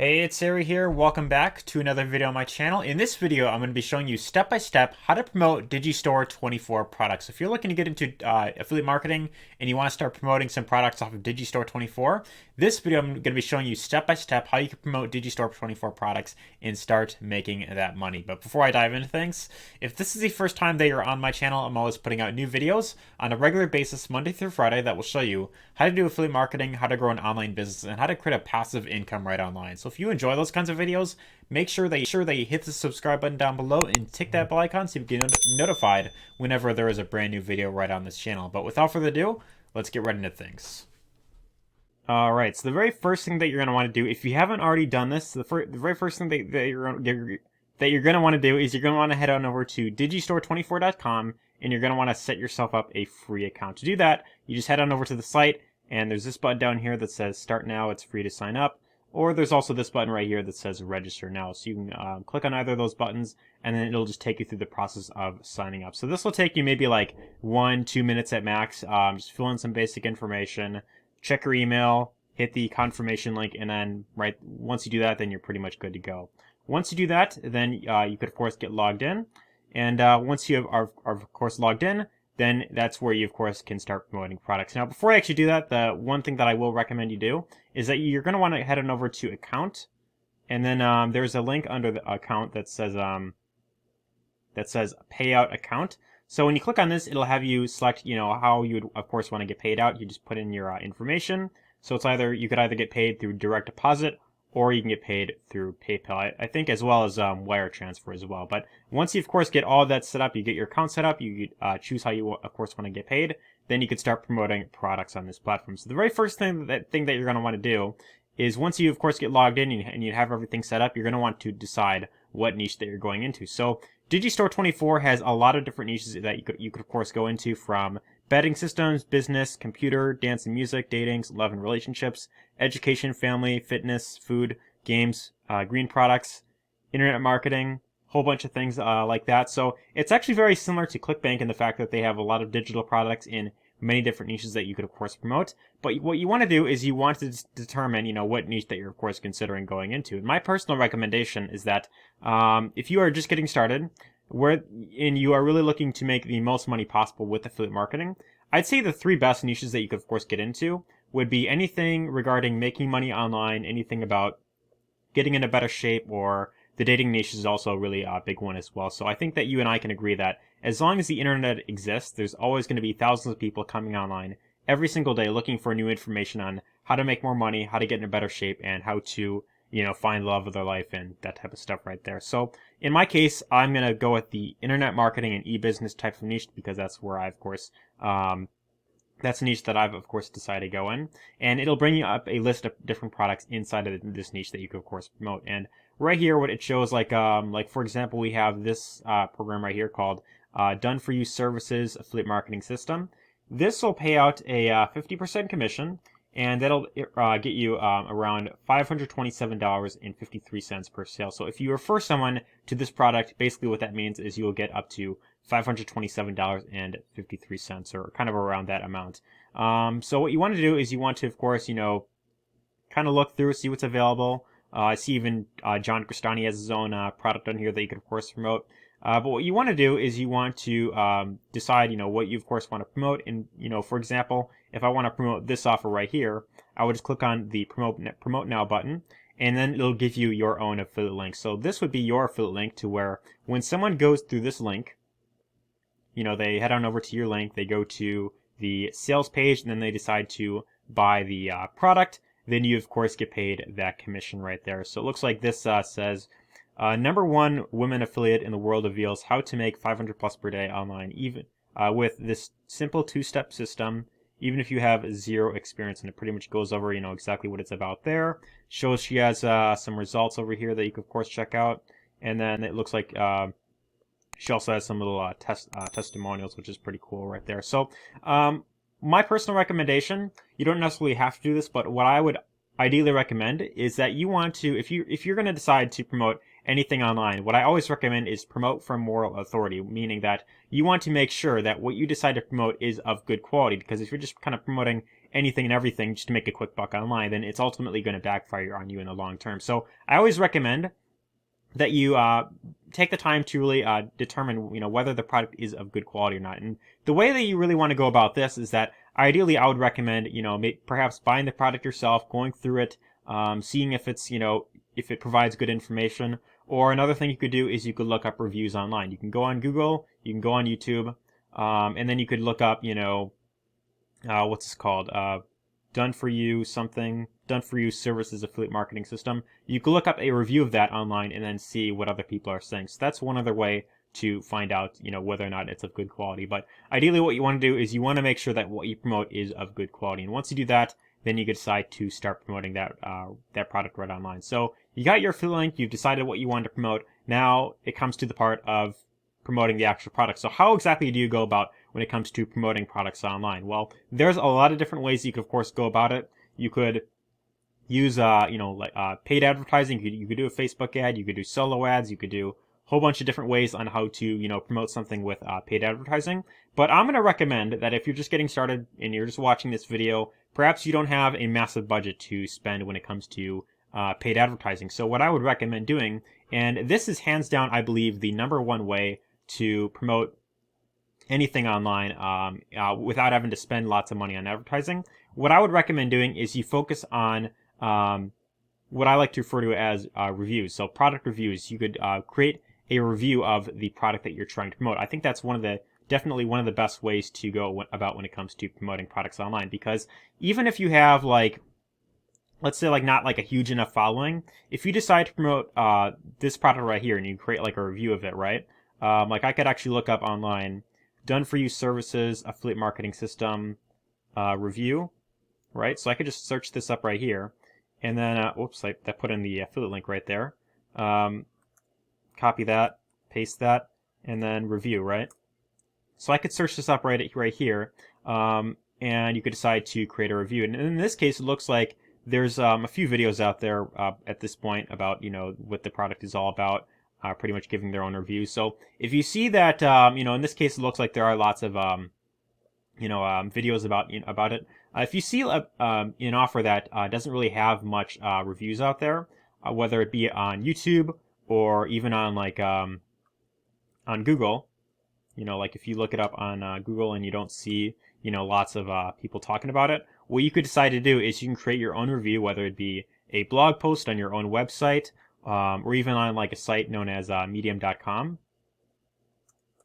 Hey, it's Arie here. Welcome back to another video on my channel. In this video, I'm going to be showing you step-by-step how to promote Digistore24 products. If you're looking to get into affiliate marketing and you want to start promoting some products off of Digistore24, this video I'm going to be showing you step-by-step how you can promote Digistore24 products and start making that money. But before I dive into things, if this is the first time that you're on my channel, I'm always putting out new videos on a regular basis, Monday through Friday, that will show you how to do affiliate marketing, how to grow an online business, and how to create a passive income right online. So if you enjoy those kinds of videos, make sure that you hit the subscribe button down below and tick that bell icon so you can get notified whenever there is a brand new video right on this channel. But without further ado, let's get right into things. Alright, so the very first thing that you're going to want to do, if you haven't already done this, the very first thing that you're going to want to do is you're going to want to head on over to Digistore24.com and you're going to want to set yourself up a free account. To do that, you just head on over to the site and there's this button down here that says Start Now, it's free to sign up. Or there's also this button right here that says Register Now. So you can click on either of those buttons, and then it'll just take you through the process of signing up. So this will take you maybe like 1-2 minutes at max. Just fill in some basic information, check your email, hit the confirmation link, and then once you do that, then you're pretty much good to go. Once you do that, then you could of course get logged in. And once you are of course logged in, then that's where you, of course, can start promoting products. Now, before I actually do that, the one thing that I will recommend you do is that you're going to want to head on over to Account, and then there's a link under the account that says Payout Account. So when you click on this, it'll have you select, how you would, of course, want to get paid out. You just put in your information. So it's you could either get paid through direct deposit, or you can get paid through PayPal, I think, as well as wire transfer as well. But once you, of course, get all of that set up, you get your account set up, you choose how you, of course, want to get paid, then you can start promoting products on this platform. So the very first thing that you're going to want to do is once you, of course, get logged in and you have everything set up, you're going to want to decide what niche that you're going into. So Digistore24 has a lot of different niches that you could, of course, go into, from betting systems, business, computer, dance and music, dating, love and relationships, education, family, fitness, food, games, green products, internet marketing, whole bunch of things like that. So it's actually very similar to ClickBank in the fact that they have a lot of digital products in many different niches that you could, of course, promote. But what you want to do is you want to determine, what niche that you're, of course, considering going into. And my personal recommendation is that if you are just getting started, and you are really looking to make the most money possible with affiliate marketing, I'd say the 3 best niches that you could, of course, get into would be anything regarding making money online, anything about getting into better shape, or the dating niche is also a really big one as well. So I think that you and I can agree that as long as the internet exists, there's always going to be thousands of people coming online every single day looking for new information on how to make more money, how to get into better shape, and how to find love of their life and that type of stuff right there. So in my case, I'm going to go with the internet marketing and e-business type of niche because that's where I, of course, that's a niche that I've, of course, decided to go in. And it'll bring you up a list of different products inside of this niche that you could, of course, promote. And right here, what it shows, like for example, we have this program right here called Done For You Services Affiliate Marketing System. This will pay out a 50% commission, and that'll get you around $527.53 per sale. So if you refer someone to this product, basically what that means is you'll get up to $527.53, or kind of around that amount. So what you want to do is you want to, of course, kind of look through, see what's available. I see even John Cristani has his own product on here that you could, of course, promote. But what you want to do is you want to decide, what you, of course, want to promote. And, for example, if I want to promote this offer right here, I would just click on the Promote Now button, and then it'll give you your own affiliate link. So this would be your affiliate link, to where when someone goes through this link, they head on over to your link, they go to the sales page, and then they decide to buy the product. Then you, of course, get paid that commission right there. So it looks like this says, #1 women affiliate in the world reveals how to make 500 plus per day online, even with this simple 2-step system, even if you have 0 experience. And it pretty much goes over, exactly what it's about there. Shows she has some results over here that you can, of course, check out. And then it looks like she also has some little testimonials, which is pretty cool right there. So my personal recommendation, you don't necessarily have to do this, but what I would ideally recommend is that you want to, if you're going to decide to promote anything online, what I always recommend is promote from moral authority, meaning that you want to make sure that what you decide to promote is of good quality. Because if you're just kind of promoting anything and everything just to make a quick buck online, then it's ultimately going to backfire on you in the long term. So I always recommend that you take the time to really determine, whether the product is of good quality or not. And the way that you really want to go about this is that ideally I would recommend, perhaps buying the product yourself, going through it, seeing if it's, if it provides good information. Or another thing you could do is you could look up reviews online. You can go on Google, you can go on YouTube, and then you could look up, what's this called? Done for you services affiliate marketing system. You can look up a review of that online and then see what other people are saying. So that's one other way to find out, whether or not it's of good quality. But ideally what you want to do is you want to make sure that what you promote is of good quality. And once you do that, then you can decide to start promoting that product right online. So you got your affiliate link, you've decided what you want to promote. Now it comes to the part of promoting the actual product. So how exactly do you go about when it comes to promoting products online? Well, there's a lot of different ways you could, of course, go about it. You could use, paid advertising. You could do a Facebook ad. You could do solo ads. You could do a whole bunch of different ways on how to, promote something with paid advertising. But I'm going to recommend that if you're just getting started and you're just watching this video, perhaps you don't have a massive budget to spend when it comes to paid advertising. So what I would recommend doing, and this is hands down, I believe, the number one way to promote anything online without having to spend lots of money on advertising. What I would recommend doing is you focus on what I like to refer to as reviews. So product reviews. You could create a review of the product that you're trying to promote. I think that's definitely one of the best ways to go about when it comes to promoting products online, because even if you have let's say not a huge enough following, if you decide to promote this product right here and you create a review of it, right? I could actually look up online, done for you services, affiliate marketing system, review, right? So I could just search this up right here, and then, I put in the affiliate link right there. Copy that, paste that, and then review, right? So I could search this up right here, and you could decide to create a review. And in this case, it looks like there's a few videos out there at this point about, what the product is all about. Pretty much giving their own reviews. So if you see that, in this case, it looks like there are lots of, videos about it. If you see an offer that doesn't really have much reviews out there, whether it be on YouTube or even on on Google, if you look it up on Google and you don't see, lots of people talking about it, what you could decide to do is you can create your own review, whether it be a blog post on your own website, or even on a site known as medium.com,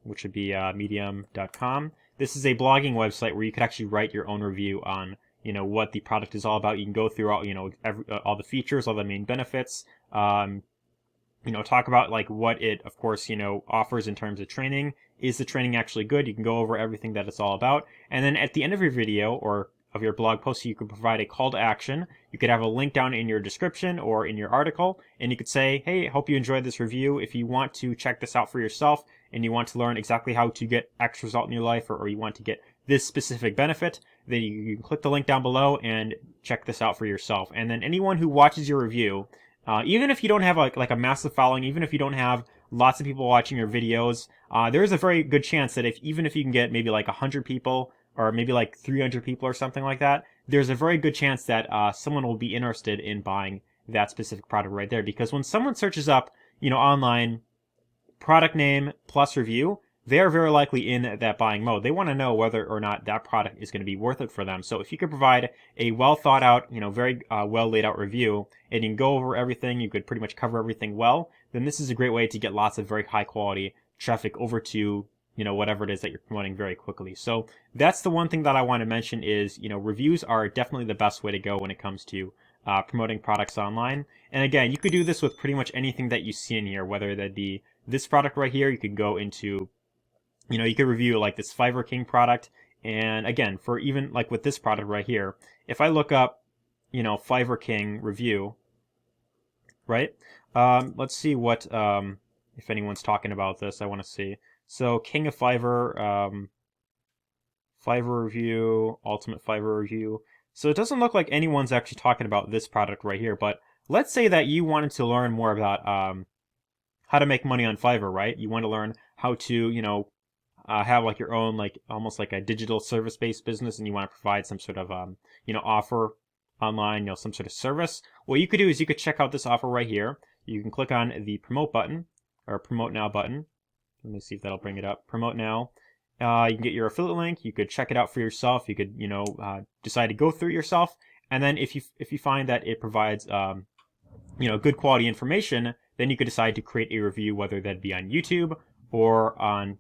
which would be medium.com. This is a blogging website where you could actually write your own review on, what the product is all about. You can go through all the features, all the main benefits, talk about what it, of course, offers in terms of training. Is the training actually good? You can go over everything that it's all about. And then at the end of your video or of your blog post, you could provide a call to action. You could have a link down in your description or in your article, and you could say, hey, hope you enjoyed this review. If you want to check this out for yourself and you want to learn exactly how to get X result in your life, or you want to get this specific benefit, then you can click the link down below and check this out for yourself. And then anyone who watches your review, even if you don't have like a massive following, even if you don't have lots of people watching your videos, there is a very good chance that even if you can get maybe 100 people or maybe 300 people or something like that, there's a very good chance that someone will be interested in buying that specific product right there. Because when someone searches up, online, product name plus review, they're very likely in that buying mode. They want to know whether or not that product is going to be worth it for them. So if you could provide a well thought out, very well laid out review, and you can go over everything, you could pretty much cover everything well, then this is a great way to get lots of very high quality traffic over to whatever it is that you're promoting very quickly. So that's the one thing that I want to mention is, reviews are definitely the best way to go when it comes to promoting products online. And again, you could do this with pretty much anything that you see in here, whether that be this product right here. You could go into, you could review this Fiverr King product. And again, for even with this product right here, if I look up, Fiverr King review, right? Let's see what, if anyone's talking about this, I want to see. So King of Fiverr, Fiverr review, Ultimate Fiverr review. So it doesn't look like anyone's actually talking about this product right here, but let's say that you wanted to learn more about how to make money on Fiverr, right? You want to learn how to, have like your own, like almost like a digital service-based business, and you want to provide some sort of offer online, some sort of service, what you could do is you could check out this offer right here. You can click on the promote button or promote now button. Let me see if that'll bring it up. Promote now. You can get your affiliate link. You could check it out for yourself. You could decide to go through it yourself, and then if you find that it provides good quality information, then you could decide to create a review, whether that be on YouTube or on,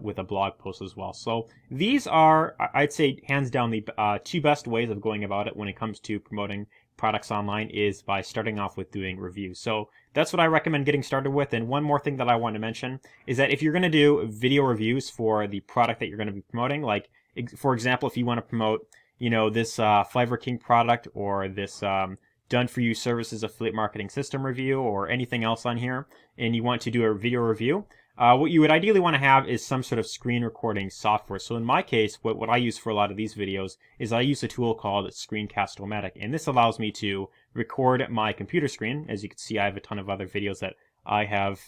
with a blog post as well. So these are, I'd say, hands down the two best ways of going about it when it comes to promoting products online is by starting off with doing reviews. So that's what I recommend getting started with. And one more thing that I want to mention is that if you're going to do video reviews for the product that you're going to be promoting, like, for example, if you want to promote, this Flavor King product or this done for you services affiliate marketing system review or anything else on here, and you want to do a video review, what you would ideally want to have is some sort of screen recording software. So in my case, what I use for a lot of these videos is I use a tool called Screencast-O-Matic, and this allows me to record my computer screen. As you can see, I have a ton of other videos that I have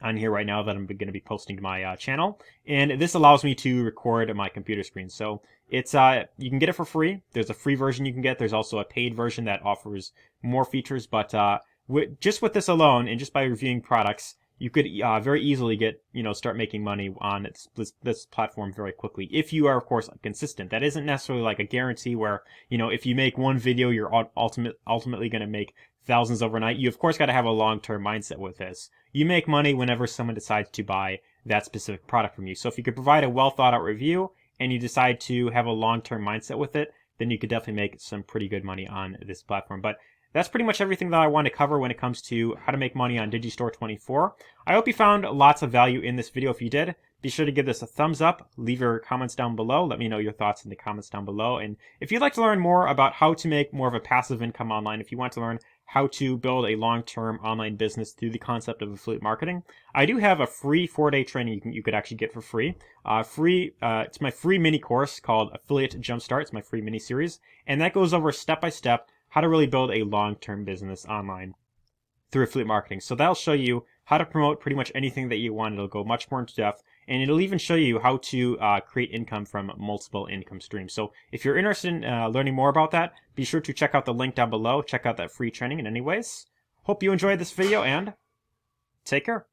on here right now that I'm going to be posting to my channel, and this allows me to record my computer screen. So it's you can get it for free. There's a free version you can get. There's also a paid version that offers more features, but just with this alone and just by reviewing products, you could very easily get, start making money on this platform very quickly. If you are, of course, consistent. That isn't necessarily like a guarantee where, if you make one video, you're ultimately going to make thousands overnight. You, of course, got to have a long-term mindset with this. You make money whenever someone decides to buy that specific product from you. So if you could provide a well-thought-out review and you decide to have a long-term mindset with it, then you could definitely make some pretty good money on this platform. But that's pretty much everything that I want to cover when it comes to how to make money on Digistore24. I hope you found lots of value in this video. If you did, be sure to give this a thumbs up. Leave your comments down below. Let me know your thoughts in the comments down below. And if you'd like to learn more about how to make more of a passive income online, if you want to learn how to build a long-term online business through the concept of affiliate marketing, I do have a free 4-day training you could actually get for free. It's my free mini course called Affiliate Jumpstart. It's my free mini series, and that goes over step-by-step how to really build a long-term business online through affiliate marketing. So that'll show you how to promote pretty much anything that you want. It'll go much more into depth, and it'll even show you how to create income from multiple income streams. So if you're interested in learning more about that, be sure to check out the link down below. Check out that free training. And anyways, hope you enjoyed this video, and take care.